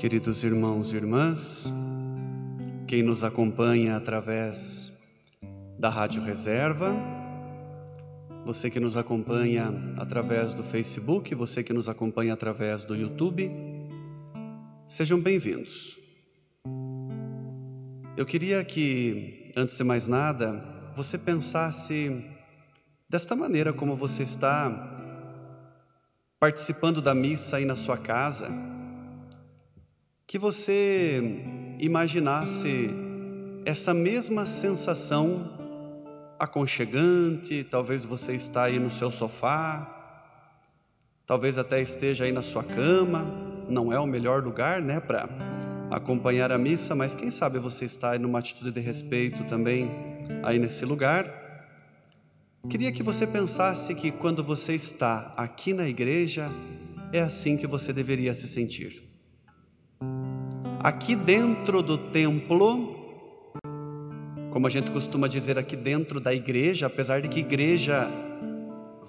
Queridos irmãos e irmãs, quem nos acompanha através da Rádio Reserva, você que nos acompanha através do Facebook, você que nos acompanha através do YouTube, sejam bem-vindos. Eu queria que, antes de mais nada, você pensasse desta maneira como você está participando da missa aí na sua casa, que você imaginasse essa mesma sensação aconchegante. Talvez você está aí no seu sofá, talvez até esteja aí na sua cama. Não é o melhor lugar, né, para acompanhar a missa, mas quem sabe você está aí numa atitude de respeito também aí nesse lugar. Queria que você pensasse que quando você está aqui na igreja, é assim que você deveria se sentir. Aqui dentro do templo, como a gente costuma dizer, aqui dentro da igreja, apesar de que igreja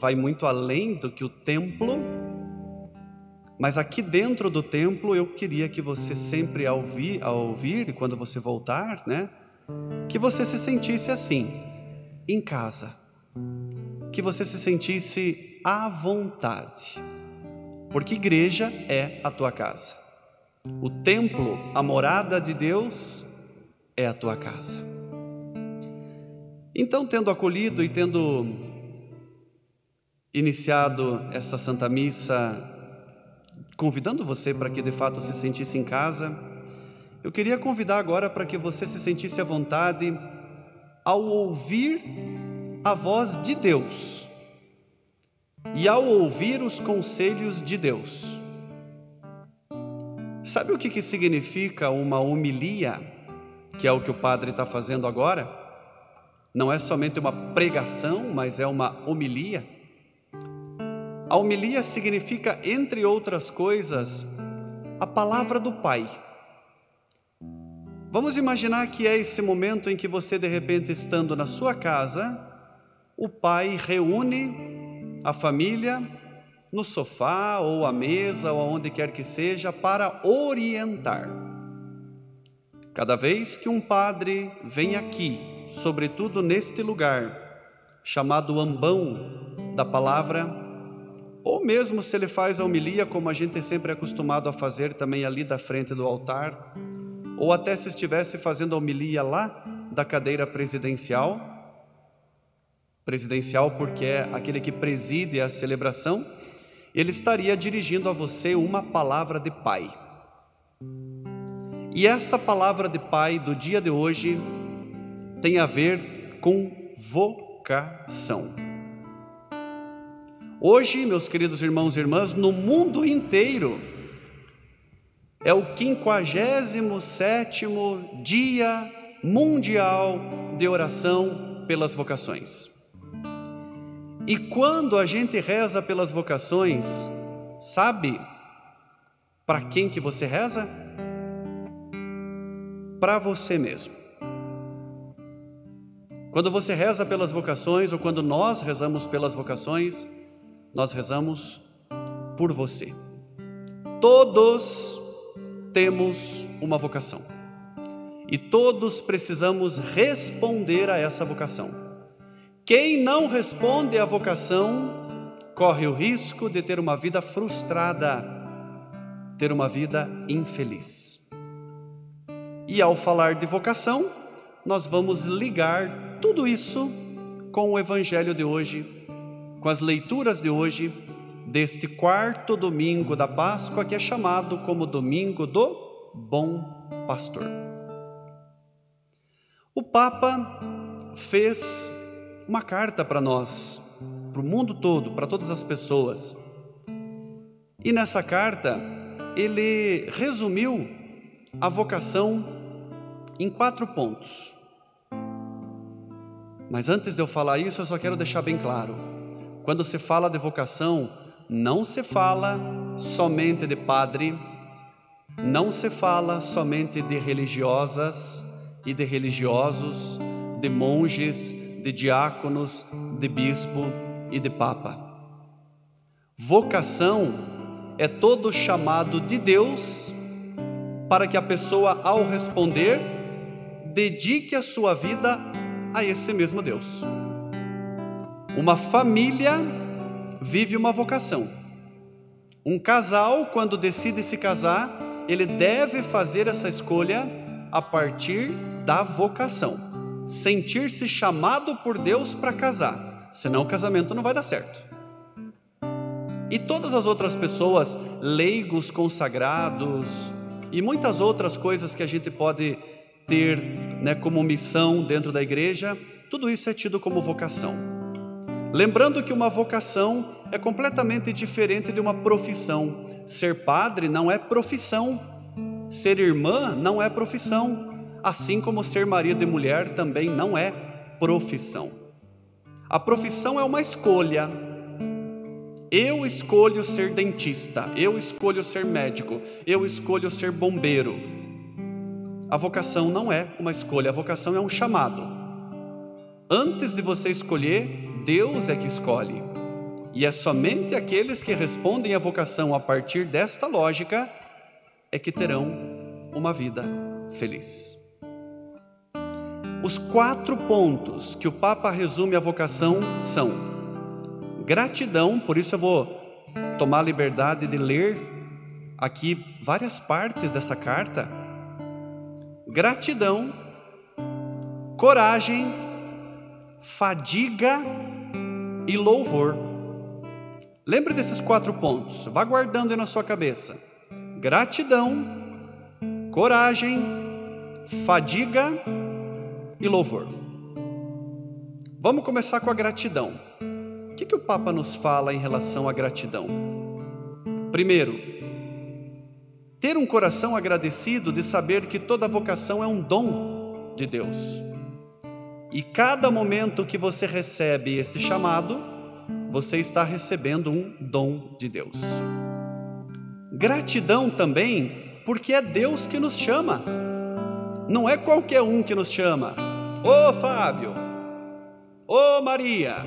vai muito além do que o templo, mas aqui dentro do templo eu queria que você sempre ao ouvir e quando você voltar, né, que você se sentisse assim, em casa, que você se sentisse à vontade, porque igreja é a tua casa. O templo, a morada de Deus, é a tua casa. Então, tendo acolhido e tendo iniciado essa Santa Missa, convidando você para que de fato se sentisse em casa, eu queria convidar agora para que você se sentisse à vontade ao ouvir a voz de Deus e ao ouvir os conselhos de Deus. Sabe o que significa uma homilia, que é o que o padre está fazendo agora? Não é somente uma pregação, mas é uma homilia. A homilia significa, entre outras coisas, a palavra do Pai. Vamos imaginar que é esse momento em que você, de repente, estando na sua casa, o Pai reúne a família no sofá ou à mesa ou aonde quer que seja para orientar. Cada vez que um padre vem aqui, sobretudo neste lugar chamado ambão da palavra, ou mesmo se ele faz a homilia como a gente sempre é acostumado a fazer também ali da frente do altar, ou até se estivesse fazendo a homilia lá da cadeira presidencial porque é aquele que preside a celebração, ele estaria dirigindo a você uma palavra de Pai. E esta palavra de Pai do dia de hoje tem a ver com vocação. Hoje, meus queridos irmãos e irmãs, no mundo inteiro, é o 57º Dia Mundial de Oração pelas Vocações. E quando a gente reza pelas vocações, sabe para quem que você reza? Para você mesmo. Quando você reza pelas vocações, ou quando nós rezamos pelas vocações, nós rezamos por você. Todos temos uma vocação e todos precisamos responder a essa vocação. Quem não responde à vocação corre o risco de ter uma vida frustrada, ter uma vida infeliz. E ao falar de vocação, nós vamos ligar tudo isso com o Evangelho de hoje, com as leituras de hoje, deste 4º domingo da Páscoa, que é chamado como Domingo do Bom Pastor. O Papa fez uma carta para nós, para o mundo todo, para todas as pessoas. E nessa carta, ele resumiu a vocação em 4 pontos. Mas antes de eu falar isso, eu só quero deixar bem claro. Quando se fala de vocação, não se fala somente de padre, não se fala somente de religiosas e de religiosos, de monges, de diáconos, de bispo e de papa. Vocação é todo chamado de Deus para que a pessoa, ao responder, dedique a sua vida a esse mesmo Deus. Uma família vive uma vocação. Um casal, quando decide se casar, ele deve fazer essa escolha a partir da vocação. Sentir-se chamado por Deus para casar, senão o casamento não vai dar certo. E todas as outras pessoas, leigos, consagrados e muitas outras coisas que a gente pode ter, como missão dentro da igreja, tudo isso é tido como vocação. Lembrando que uma vocação é completamente diferente de uma profissão. Ser padre não é profissão, ser irmã não é profissão, assim como ser marido e mulher também não é profissão. A profissão é uma escolha. Eu escolho ser dentista, eu escolho ser médico, eu escolho ser bombeiro. A vocação não é uma escolha, a vocação é um chamado. Antes de você escolher, Deus é que escolhe. E é somente aqueles que respondem à vocação a partir desta lógica é que terão uma vida feliz. Os 4 pontos que o Papa resume a vocação são: gratidão, por isso eu vou tomar a liberdade de ler aqui várias partes dessa carta. Gratidão, coragem, fadiga e louvor. Lembre desses 4 pontos, vá guardando aí na sua cabeça: gratidão, coragem, fadiga e louvor. Vamos começar com a gratidão. O que o Papa nos fala em relação à gratidão? Primeiro, ter um coração agradecido de saber que toda vocação é um dom de Deus. E cada momento que você recebe este chamado, você está recebendo um dom de Deus. Gratidão também, porque é Deus que nos chama. Não é qualquer um que nos chama. Ô Fábio, ô Maria.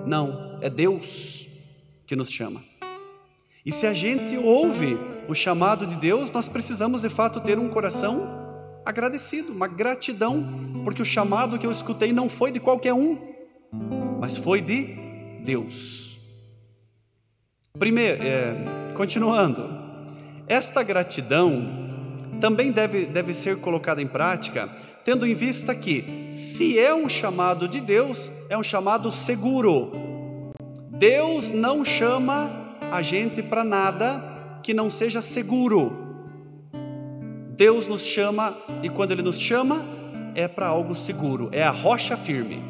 Não, é Deus que nos chama. E se a gente ouve o chamado de Deus, nós precisamos de fato ter um coração agradecido, uma gratidão, porque o chamado que eu escutei não foi de qualquer um, mas foi de Deus. Continuando, esta gratidão também deve ser colocada em prática, tendo em vista que, se é um chamado de Deus, é um chamado seguro. Deus não chama a gente para nada que não seja seguro. Deus nos chama, e quando Ele nos chama, é para algo seguro, é a rocha firme.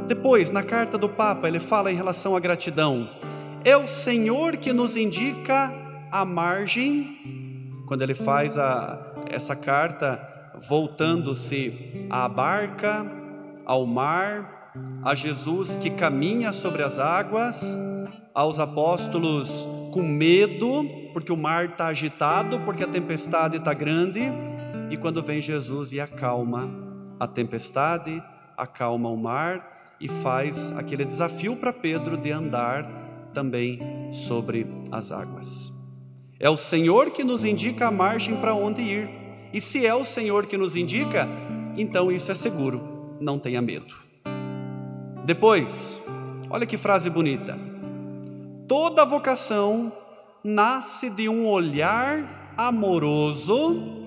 Depois, na carta do Papa, ele fala em relação à gratidão: é o Senhor que nos indica a margem. Quando ele faz essa carta, voltando-se à barca, ao mar, a Jesus que caminha sobre as águas, aos apóstolos com medo, porque o mar está agitado, porque a tempestade está grande, e quando vem Jesus e acalma a tempestade, acalma o mar e faz aquele desafio para Pedro de andar também sobre as águas. É o Senhor que nos indica a margem para onde ir, e se é o Senhor que nos indica, então isso é seguro, não tenha medo. Depois, olha que frase bonita: toda vocação nasce de um olhar amoroso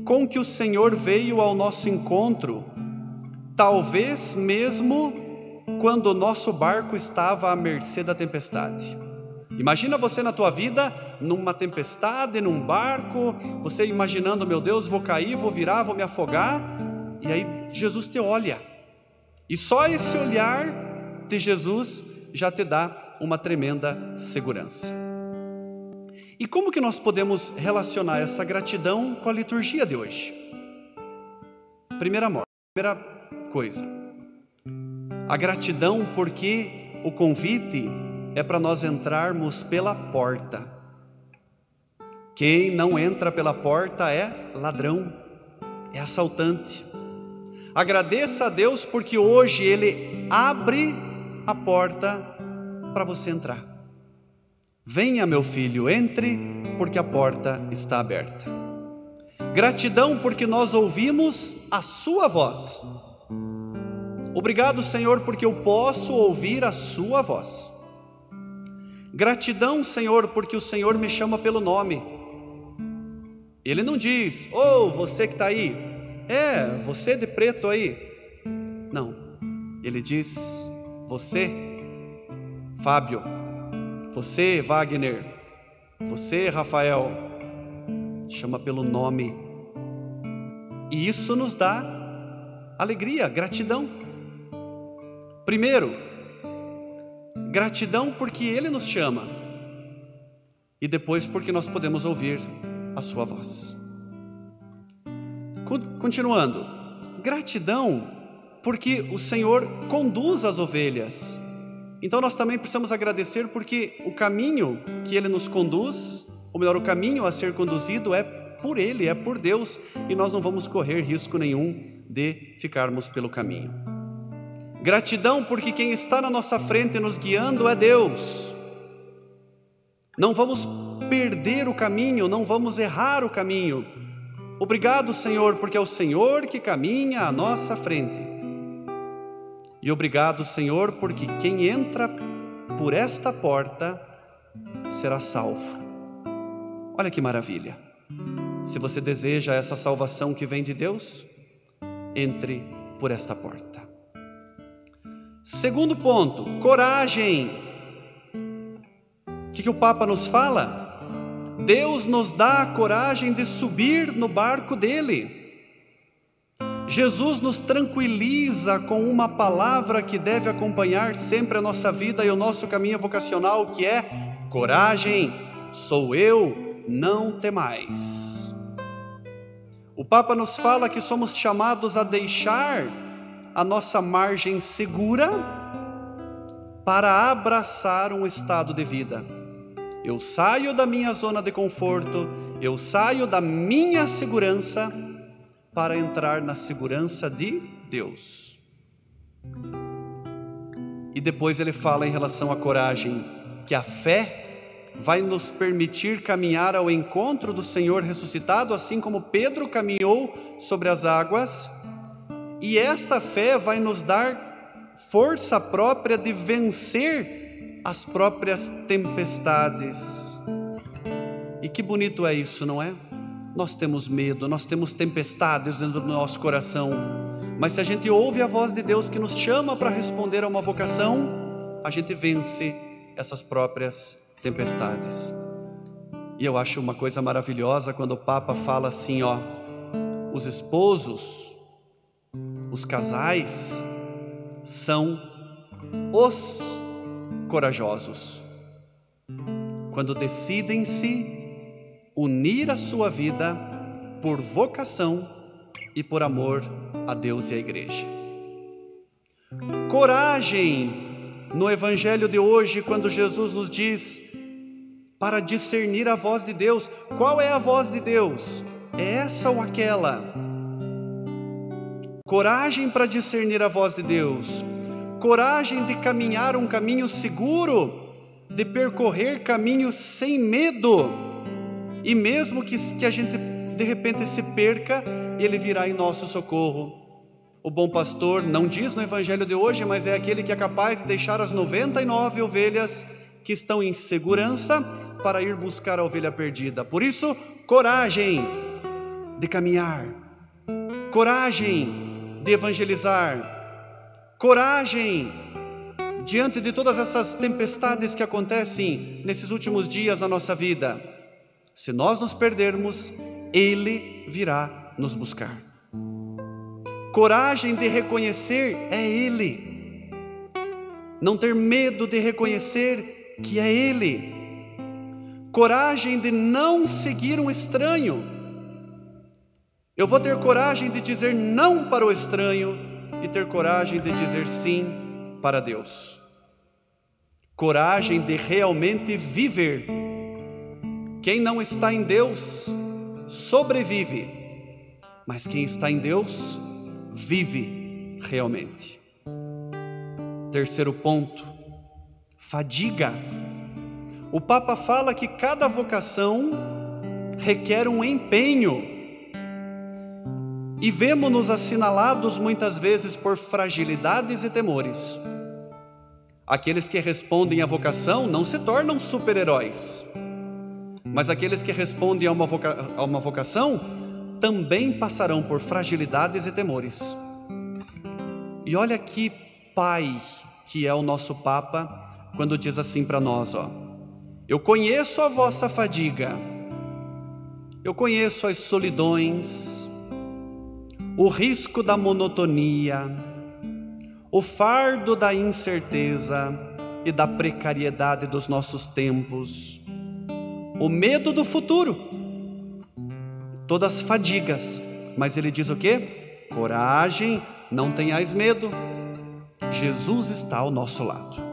com que o Senhor veio ao nosso encontro, talvez mesmo quando o nosso barco estava à mercê da tempestade. Imagina você na tua vida, numa tempestade, num barco, você imaginando: meu Deus, vou cair, vou virar, vou me afogar, e aí Jesus te olha, e só esse olhar de Jesus já te dá uma tremenda segurança. E como que nós podemos relacionar essa gratidão com a liturgia de hoje? Primeira coisa, a gratidão, porque o convite é para nós entrarmos pela porta. Quem não entra pela porta é ladrão, é assaltante. Agradeça a Deus porque hoje Ele abre a porta para você entrar. Venha, meu filho, entre, porque a porta está aberta. Gratidão porque nós ouvimos a sua voz. Obrigado, Senhor, porque eu posso ouvir a sua voz. Gratidão, Senhor, porque o Senhor me chama pelo nome. Ele não diz, você que está aí, você de preto aí. Não, ele diz, você, Fábio, você, Wagner, você, Rafael, chama pelo nome. E isso nos dá alegria, gratidão. Primeiro, gratidão porque Ele nos chama. E depois porque nós podemos ouvir a sua voz. Continuando, gratidão porque o Senhor conduz as ovelhas. Então nós também precisamos agradecer porque o caminho que Ele nos conduz, ou melhor, o caminho a ser conduzido é por Ele, é por Deus, e nós não vamos correr risco nenhum de ficarmos pelo caminho. Gratidão porque quem está na nossa frente nos guiando é Deus. Não vamos perder o caminho, não vamos errar o caminho. Obrigado, Senhor, porque é o Senhor que caminha à nossa frente. E obrigado, Senhor, porque quem entra por esta porta será salvo. Olha que maravilha. Se você deseja essa salvação que vem de Deus, entre por esta porta. Segundo ponto, coragem. O que o Papa nos fala? Deus nos dá a coragem de subir no barco dele. Jesus nos tranquiliza com uma palavra que deve acompanhar sempre a nossa vida e o nosso caminho vocacional, que é coragem, sou eu, não temais. O Papa nos fala que somos chamados a deixar a nossa margem segura para abraçar um estado de vida. Eu saio da minha zona de conforto, eu saio da minha segurança para entrar na segurança de Deus. E depois ele fala em relação à coragem, que a fé vai nos permitir caminhar ao encontro do Senhor ressuscitado, assim como Pedro caminhou sobre as águas. E esta fé vai nos dar força própria de vencer as próprias tempestades. E que bonito é isso, não é? Nós temos medo, nós temos tempestades dentro do nosso coração, mas se a gente ouve a voz de Deus que nos chama para responder a uma vocação, a gente vence essas próprias tempestades. E eu acho uma coisa maravilhosa quando o Papa fala assim, os esposos, os casais são os corajosos, quando decidem se unir a sua vida por vocação e por amor a Deus e à igreja. Coragem no evangelho de hoje, quando Jesus nos diz para discernir a voz de Deus. Qual é a voz de Deus? É essa ou aquela? Coragem para discernir a voz de Deus, coragem de caminhar um caminho seguro, de percorrer caminhos sem medo, e mesmo que a gente de repente se perca, Ele virá em nosso socorro. O bom pastor não diz no evangelho de hoje, mas é aquele que é capaz de deixar as 99 ovelhas que estão em segurança para ir buscar a ovelha perdida. Por isso, coragem de caminhar, coragem de evangelizar, coragem diante de todas essas tempestades que acontecem nesses últimos dias na nossa vida. Se nós nos perdermos, Ele virá nos buscar. Coragem de reconhecer é Ele, não ter medo de reconhecer que é Ele. Coragem de não seguir um estranho. Eu vou ter coragem de dizer não para o estranho e ter coragem de dizer sim para Deus. Coragem de realmente viver. Quem não está em Deus sobrevive, mas quem está em Deus vive realmente. Terceiro ponto, fadiga. o Papa fala que cada vocação requer um empenho, e vemos-nos assinalados muitas vezes por fragilidades e temores. Aqueles que respondem à vocação não se tornam super-heróis, mas aqueles que respondem a uma vocação também passarão por fragilidades e temores. E olha que pai que é o nosso Papa, quando diz assim para nós, eu conheço a vossa fadiga, eu conheço as solidões, o risco da monotonia, o fardo da incerteza e da precariedade dos nossos tempos, o medo do futuro, todas as fadigas. Mas ele diz o quê? Coragem, não tenhais medo, Jesus está ao nosso lado.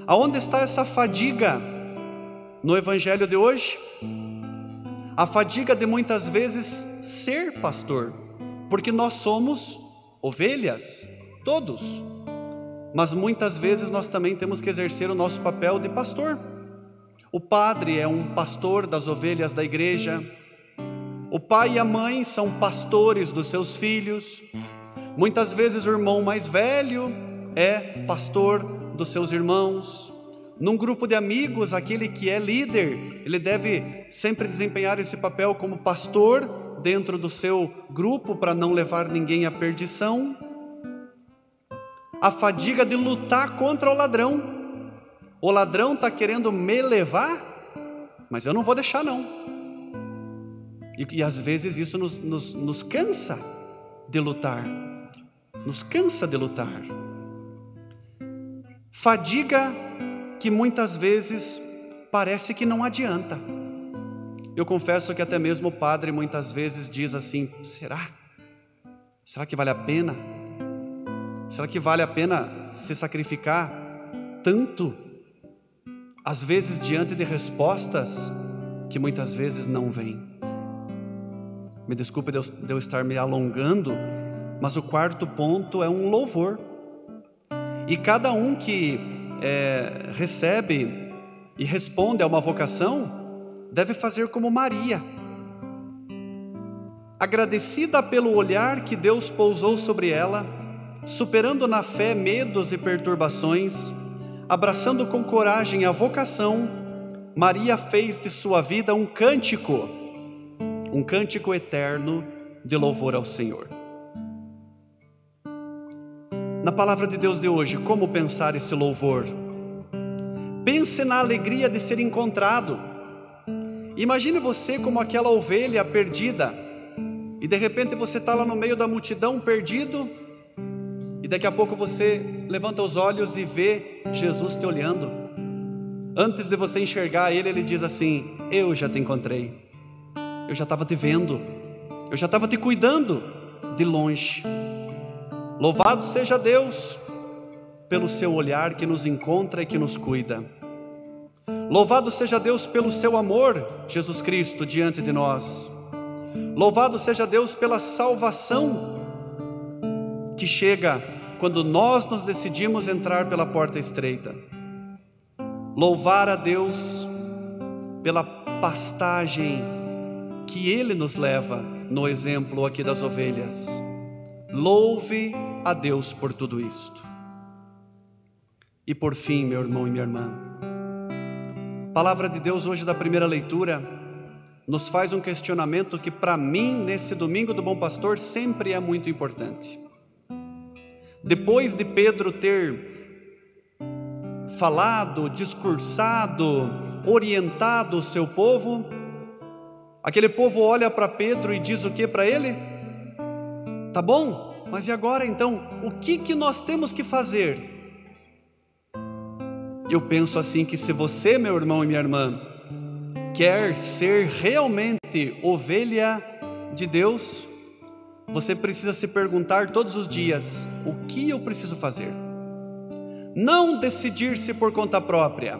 Aonde está essa fadiga no Evangelho de hoje? A fadiga de muitas vezes ser pastor, porque nós somos ovelhas, todos, mas muitas vezes nós também temos que exercer o nosso papel de pastor. O padre é um pastor das ovelhas da igreja, o pai e a mãe são pastores dos seus filhos, muitas vezes o irmão mais velho é pastor dos seus irmãos. Num grupo de amigos, aquele que é líder, ele deve sempre desempenhar esse papel como pastor dentro do seu grupo para não levar ninguém à perdição. A fadiga de lutar contra o ladrão. O ladrão está querendo me levar, mas eu não vou deixar não. E às vezes isso nos cansa de lutar. Nos cansa de lutar. Fadiga que muitas vezes parece que não adianta. Eu confesso que até mesmo o padre muitas vezes diz assim, será? Será que vale a pena? Será que vale a pena se sacrificar tanto? Às vezes diante de respostas que muitas vezes não vêm. Me desculpe de eu estar me alongando, mas o quarto ponto é um louvor. E cada um que recebe e responde a uma vocação deve fazer como Maria, agradecida pelo olhar que Deus pousou sobre ela, superando na fé medos e perturbações, abraçando com coragem a vocação. Maria fez de sua vida um cântico eterno de louvor ao Senhor. Na palavra de Deus de hoje, como pensar esse louvor? Pense na alegria de ser encontrado. Imagine você como aquela ovelha perdida, e de repente você está lá no meio da multidão perdido, e daqui a pouco você levanta os olhos e vê Jesus te olhando. Antes de você enxergar ele, ele diz assim, eu já te encontrei, eu já estava te vendo, eu já estava te cuidando de longe. Louvado seja Deus pelo seu olhar que nos encontra e que nos cuida. Louvado seja Deus pelo seu amor, Jesus Cristo, diante de nós. Louvado seja Deus pela salvação que chega quando nós nos decidimos entrar pela porta estreita. Louvar a Deus pela pastagem que Ele nos leva no exemplo aqui das ovelhas. Louve a Deus por tudo isto. E por fim, meu irmão e minha irmã, a palavra de Deus hoje da primeira leitura nos faz um questionamento que para mim, nesse domingo do Bom Pastor, sempre é muito importante. Depois de Pedro ter falado, discursado, orientado o seu povo, aquele povo olha para Pedro e diz o que para ele? Tá bom, mas e agora então, o que nós temos que fazer? Eu penso assim que se você, meu irmão e minha irmã, quer ser realmente ovelha de Deus, você precisa se perguntar todos os dias, o que eu preciso fazer? Não decidir-se por conta própria,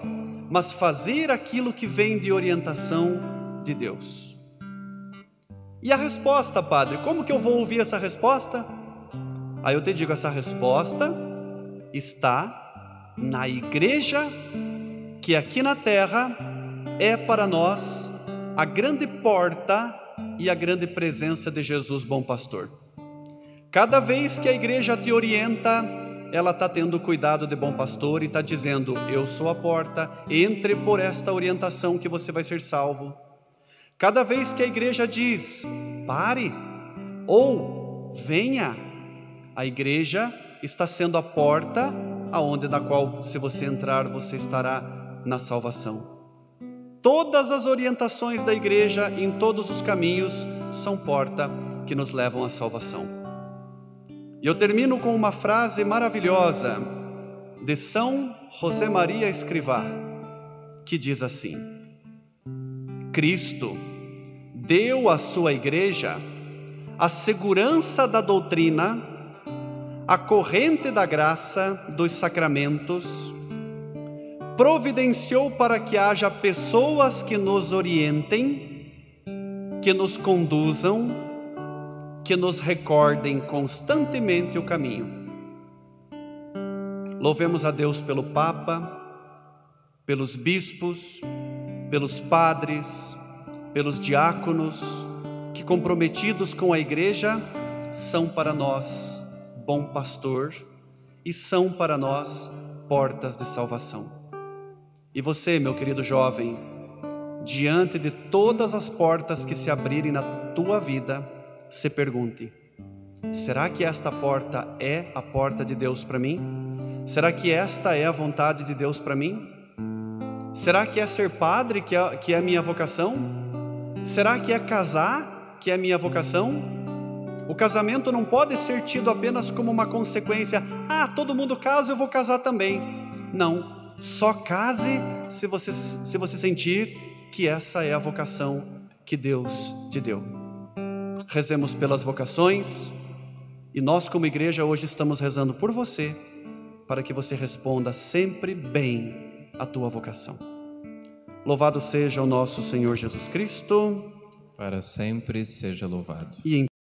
mas fazer aquilo que vem de orientação de Deus. E a resposta, padre, como que eu vou ouvir essa resposta? Aí eu te digo, essa resposta está na igreja que aqui na terra é para nós a grande porta e a grande presença de Jesus, bom pastor. Cada vez que a igreja te orienta, ela está tendo cuidado de bom pastor e está dizendo: eu sou a porta, entre por esta orientação que você vai ser salvo. Cada vez que a igreja diz: pare ou venha, a igreja está sendo a porta aonde da qual, se você entrar, você estará na salvação. Todas as orientações da igreja em todos os caminhos são porta que nos levam à salvação. E eu termino com uma frase maravilhosa de São José Maria Escrivá, que diz assim: Cristo deu à sua igreja a segurança da doutrina, a corrente da graça dos sacramentos, providenciou para que haja pessoas que nos orientem, que nos conduzam, que nos recordem constantemente o caminho. Louvemos a Deus pelo Papa, pelos bispos, pelos padres, pelos diáconos, que comprometidos com a igreja são para nós bom pastor e são para nós portas de salvação. E você, meu querido jovem, diante de todas as portas que se abrirem na tua vida, se pergunte: será que esta porta é a porta de Deus para mim? Será que esta é a vontade de Deus para mim? Será que é ser padre que é a minha vocação? Será que é casar que é a minha vocação? O casamento não pode ser tido apenas como uma consequência. Ah, todo mundo casa, eu vou casar também. Não. Só case se você sentir que essa é a vocação que Deus te deu. Rezemos pelas vocações, e nós como igreja hoje estamos rezando por você, para que você responda sempre bem a tua vocação. Louvado seja o nosso Senhor Jesus Cristo. Para sempre seja louvado. E em